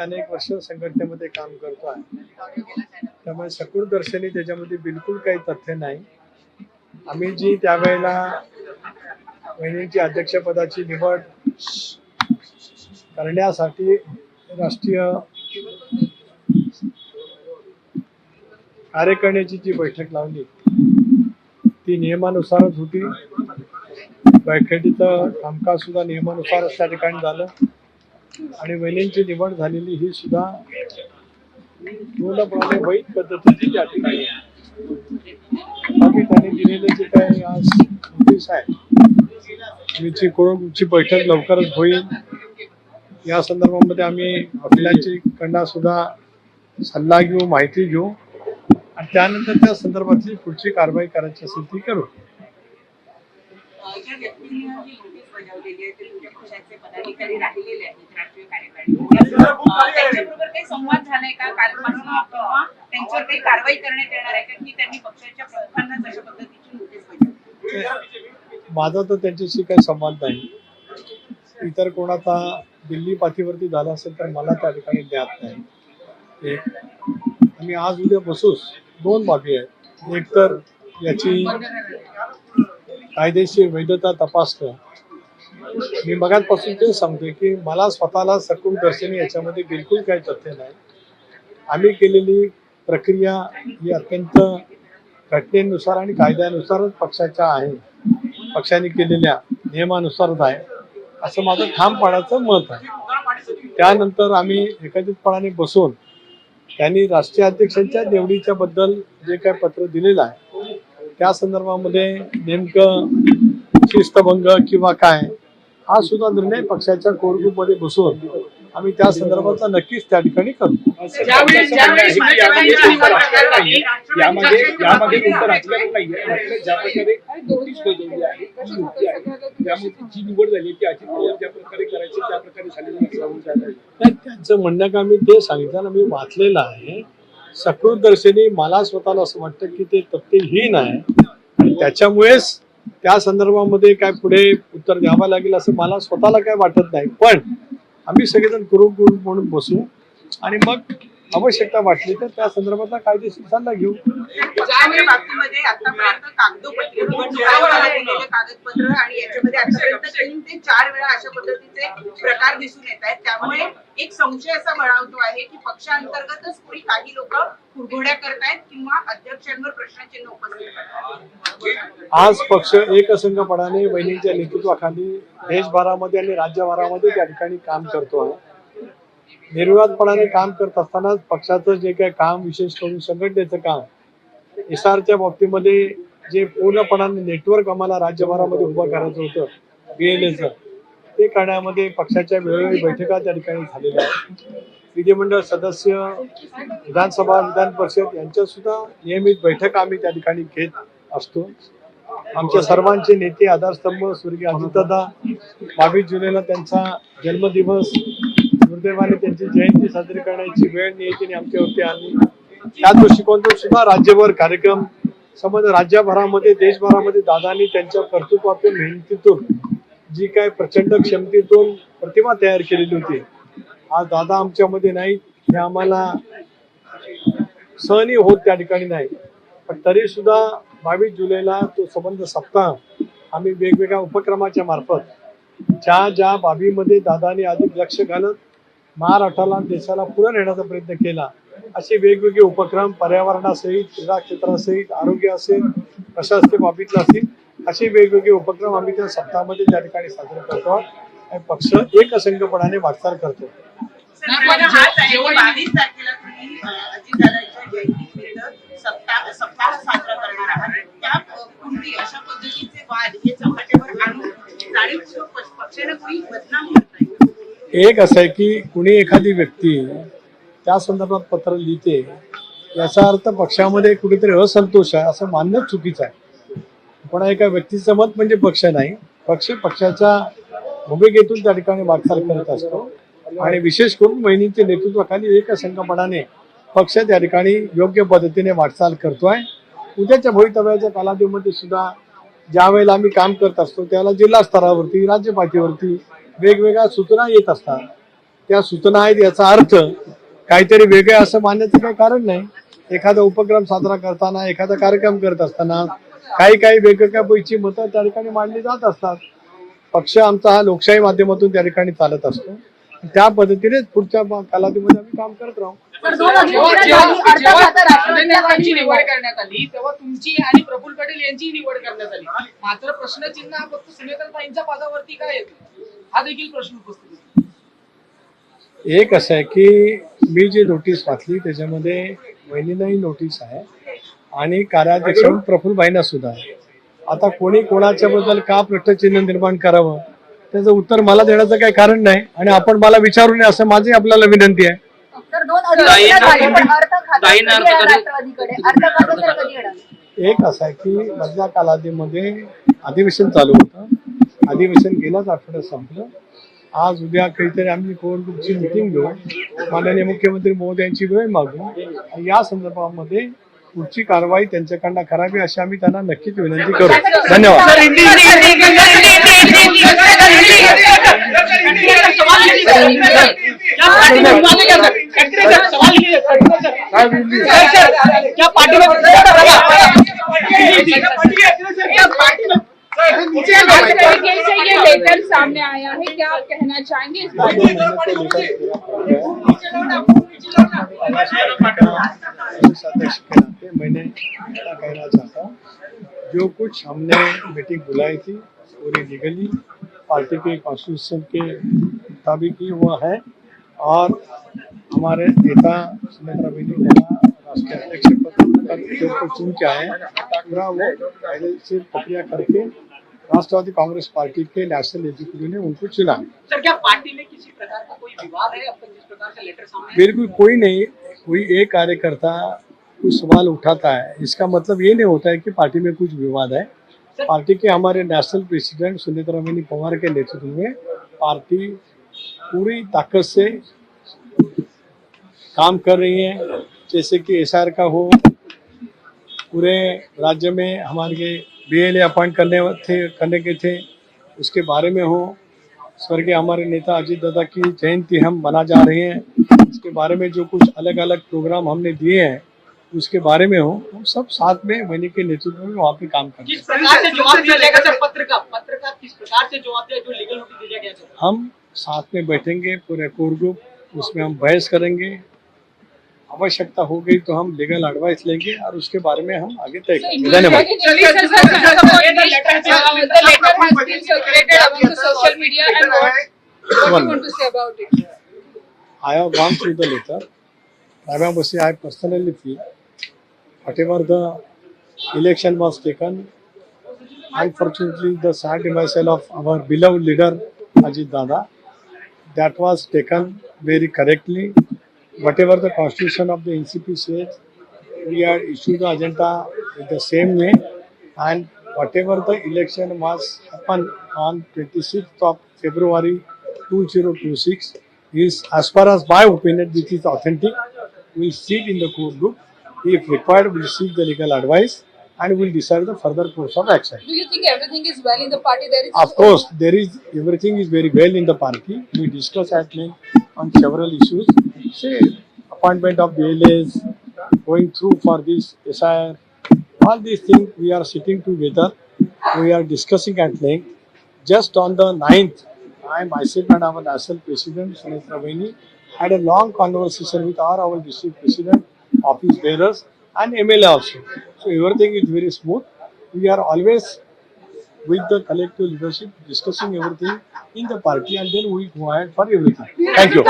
अनेक वर्ष संघटनेमध्ये काम करतो आहे, त्यामुळे सकृतदर्शनी त्याच्यामध्ये बिलकुल काही तथ्य नाही. आम्ही जी त्यावेळेला वहिनींची अध्यक्षपदाची निवड करण्यासाठी राष्ट्रीय कार्यकारिणीची जी बैठक लावली ती नियमानुसारच होती. बैठकीचं कामकाज सुद्धा नियमानुसारच त्या ठिकाणी झालं आणि वहिनींची निवड झालेली ही सुद्धा पूर्णपणे वैध पद्धतीची त्या ठिकाणी त्यांनी दिलेले जे काही आज नोटीस आहे मीची कोणची बैठक लवकरच होईल. या संदर्भामध्ये आम्ही वकिलांची कडनं सुद्धा सल्ला घेऊ, माहिती घेऊ आणि त्यानंतर त्या संदर्भातली पुढची कारवाई करायची असेल ती करू. पदाधिकारी राहिलेले आहेत राष्ट्रीय कार्यकारिणी, त्यांच्याबरोबर काही संवाद झालाय का कालपासून किंवा त्यांच्यावर काही कारवाई करण्यात येणार आहे का की त्यांनी पक्षाच्या प्रमुखांना अशा पद्धतीची नोटीस बजावली? माझा तर त्यांच्याशी काही संवाद नाही. इतर कोणाचा दिल्ली पातळीवरती झाला असेल तर मला त्या ठिकाणी ज्ञात नाही. आम्ही आज उद्या बसूच दोन बाबी आहेत. एक तर याची कायदेशीर वैधता तपासणं. मी मगापासून ते सांगतोय की मला स्वतःला सकृतदर्शनी याच्यामध्ये बिलकुल काही तथ्य नाही. आम्ही केलेली प्रक्रिया ही अत्यंत घटनेनुसार आणि कायद्यानुसारच पक्षाच्या आहे, पक्षाने केलेल्या नियमानुसारच आहे असं माझं ठामपणाचं मत आहे. त्यानंतर आम्ही एकत्रितपणाने बसून त्यांनी राष्ट्रीय अध्यक्षांच्या निवडीच्या बद्दल जे काही पत्र दिलेलं आहे त्या संदर्भामध्ये नेमकं शिस्तभंग किंवा काय हा सुद्धा निर्णय पक्षाच्या कोर ग्रुपमध्ये बसून आम्ही त्या संदर्भातला नक्कीच त्या ठिकाणी करू. त्यांचं म्हणणं का मी ते सांगितलं ना, मी वाचलेलं आहे. सकृतदर्शनी मला स्वतःला असं वाटतं की ते तथ्यहीन आहे आणि त्याच्यामुळेच त्या संदर्भामध्ये काय पुढे उत्तर द्यावं लागेल असं मला स्वतःला काय वाटत नाही. पण आम्ही सगळेजण ग्रुप म्हणून बसू आणि मग आवश्यकता वाटली तर त्या संदर्भातला कायदेशीर सल्ला घेऊ. ज्या बाबतीमध्ये आतापर्यंत कागदोपत्री निवडणूक आयोगाला दिलेले कागदपत्र आणि याच्यामध्ये आतापर्यंत 3 ते 4 वेळा अशा पद्धतीचे प्रकार दिसून येत आहेत, त्यामुळे एक संशय असा बळावतो आहे की पक्षांतर्गतच कोणी काही लोक कुरघोड्या करतायत किंवा अध्यक्षांवर प्रश्नचिन्ह उपस्थित करतात. आज पक्ष एकसंघपणाने वहिनींच्या नेतृत्वाखाली देशभरामध्ये आणि राज्यभरामध्ये त्या ठिकाणी काम करतो आहे. निर्विवादपणाने काम करत असताना पक्षाचं जे काही काम, विशेष करून संघटनेचं काम, एसआरच्या बाबतीमध्ये जे पूर्णपणाने नेटवर्क आम्हाला राज्यभरामध्ये उभं करायचं होतं BLAचं, ते करण्यामध्ये पक्षाच्या वेळोवेळी बैठका त्या ठिकाणी झालेल्या आहेत. विधिमंडळ सदस्य, विधानसभा, विधान परिषद यांच्या सुद्धा नियमित बैठक आम्ही त्या ठिकाणी घेत असतो. आमच्या सर्वांचे नेते आधारस्तंभ स्वर्गीय अजितदादा, 22 जुलैला त्यांचा जन्मदिवस, दुर्दैवाने त्यांची जयंती साजरी करण्याची वेळ नियतीने आमच्यावरती आली. त्या दृष्टिकोनातून सुद्धा राज्यभर कार्यक्रम, संबंध राज्यभरामध्ये देशभरामध्ये दादांनी त्यांच्या कर्तृत्वातून, मेहनतीतून, जी काय प्रचंड क्षमतेतून प्रतिमा तयार केलेली होती, आज दादा आमच्यामध्ये नाही हे आम्हाला सहनीय होत त्या ठिकाणी नाही. पण तरी सुद्धा 22 जुलैला तो संबंध सप्ताह आम्ही वेगवेगळ्या उपक्रमाच्या मार्फत ज्या बाबीमध्ये दादांनी अधिक लक्ष घालत महाराष्ट्राला, देशाला पुढे नेण्याचा प्रयत्न केला, असे वेगवेगळे उपक्रम पर्यावरणासहित, क्रीडा क्षेत्रासहित, आरोग्य असेल, प्रशासकीय बाबीतला असेल, असे वेगवेगळे उपक्रम आम्ही त्या सप्ताहामध्ये त्या ठिकाणी साजरे करतो आणि पक्ष एकसंघपणाने वाटचाल करतो. सप्ताह साजरा करणार आहात, त्या कुंडी अशा पद्धतीचे वाद हे चौकटीवर आणून जाणीवपूर्वक पक्षाने कुणी बदनाम करताय. एक असं आहे की कुणी एखादी व्यक्ती त्या संदर्भात पत्र लिहिते याचा अर्थ पक्षामध्ये कुठेतरी असंतोष आहे असं मानणं चुकीचं आहे. पण एका व्यक्तीचं मत म्हणजे पक्ष नाही. पक्ष पक्षाच्या भूमिकेतून त्या ठिकाणी वाटचाल करत असतो आणि विशेष करून वहिनींच्या नेतृत्वाखाली एकसंघपणाने पक्ष त्या ठिकाणी योग्य पद्धतीने वाटचाल करतोय. उद्याच्या भवितव्याच्या कालावधीमध्ये सुद्धा ज्या वेळेला आम्ही काम करत असतो त्यावेळेला जिल्हा स्तरावरती, राज्य पातळीवरती वेगवेगळ्या सूचना येत असतात. त्या सूचना आहेत याचा अर्थ काहीतरी वेगळे असं मानण्याचं काही कारण नाही. एखादा उपक्रम साजरा करताना, एखादा कार्यक्रम करत असताना काही वेगवेगळ्या पैकी मतं त्या ठिकाणी मांडली जात असतात. पक्ष आमचा हा लोकशाही माध्यमातून त्या ठिकाणी चालत असतो. त्या पद्धतीनेच पुढच्या कालावधीमध्ये आम्ही काम करत राहू. शिंदेची निवड करण्यात आली तेव्हा तुमची आणि प्रफुल्ल पटेल यांची निवड करण्यात आली. मात्र प्रश्नचिन्ह हा फक्त सुनेत्राताईंच्या पदावरती काय येतो हा देखील प्रश्न उपस्थित होतो. एक असं आहे की मी जी नोटीस वाचली त्याच्यामध्ये वहिनीलाही नोटीस आहे आणि कार्याध्यक्ष प्रफुल्लभाईंना सुद्धा आहे. आता कोणी कोणाच्या बद्दल का प्रश्नचिन्ह निर्माण करावं त्याचं उत्तर मला देण्याचं काही कारण नाही आणि आपण मला विचारू नये असं माझी आपल्याला विनंती आहे. एक असं आहे की मधल्या कालावधीमध्ये अधिवेशन चालू होतं. अधिवेशन गेल्याच आठवड्यात संपलं. आज उद्या काहीतरी आम्ही कोर ग्रुपची मीटिंग घेऊ, माननीय मुख्यमंत्री महोदयांची वेळ मागू आणि या संदर्भामध्ये पुढची कारवाई त्यांच्याकडनं करावी अशी आम्ही त्यांना नक्कीच विनंती करू. धन्यवाद. ये लेटर सामने आया है, क्या आप कहना चाहेंगे इस बारे में? अध्यक्ष के नाते मैंने क्या कहना चाहता हूँ, जो कुछ हमने मीटिंग बुलाई थी पूरी लीगली पार्टी के कॉन्स्टिट्यूशन के मुताबिक ही वो है और हमारे नेता सुनेत्रा बेनी राष्ट्रीय अध्यक्ष पद पर जो कुछ चुन के आए पूरा वो पहले से प्रक्रिया करके राष्ट्रवादी कांग्रेस पार्टी के नेशनल एग्जीक्यूटिव ने उनको चुना. सर क्या पार्टी में किसी प्रकार का कोई विवाद है? अब तक जिस प्रकार से लेटर सामने बिल्कुल कोई नहीं. कोई एक कार्यकर्ता कुछ सवाल उठाता है इसका मतलब ये नहीं होता है कि पार्टी में कुछ विवाद है. पार्टी के हमारे नेशनल प्रेसिडेंट सुनेत्रा बेनी पवार के नेतृत्व में पार्टी पूरी ताकत से काम कर रही है. जैसे कि एसआर का हो, पूरे राज्य में हमारे बीएलए अपॉइंट करने के थे उसके बारे में हो, स्वर्गीय हमारे नेता अजीत दादा की जयंती हम मना जा रहे हैं उसके बारे में जो कुछ अलग अलग प्रोग्राम हमने दिए हैं उसके बारे में हो, हम सब साथ में वही के नेतृत्व में वहाँ पे काम करते हैं. किस प्रकार से जवाब दिया जाएगा सर? पत्र का किस प्रकार से जवाब दिया जो लीगल नोटिस दिया गया सर? हम साथ में बैठेंगे पूरे कोर ग्रुप, उसमें हम बहस करेंगे. आवश्यकता हो गई तो हम लीगल एडवाइस लेंगे और उसके बारे में हम आगे तय करेंगे. धन्यवाद. I have gone through the letter. I personally feel whatever the election was taken, unfortunately the sad demise of our beloved leader Ajit Dada, that was taken very correctly. Whatever the constitution of the NCP says, we had issued the agenda in the same way, and whatever the election was happen on 26th of February 2026 is, as far as my opinion, which is authentic. We'll sit in the core group. If required, we'll seek the legal advice and we'll decide the further course of action. Do you think everything is well in the party? There is Of course, everything is very well in the party. We discuss at length on several issues. Say appointment of BLAs, going through for this SIR, all these things we are sitting together. We are discussing at length. Just on the 9th, I myself and our national president Sunetra Beni had a long conversation with our district president, office bearers, and MLA also. So everything is very smooth. We are always with the collective leadership discussing everything in the party, and then we go ahead for everything. Thank you.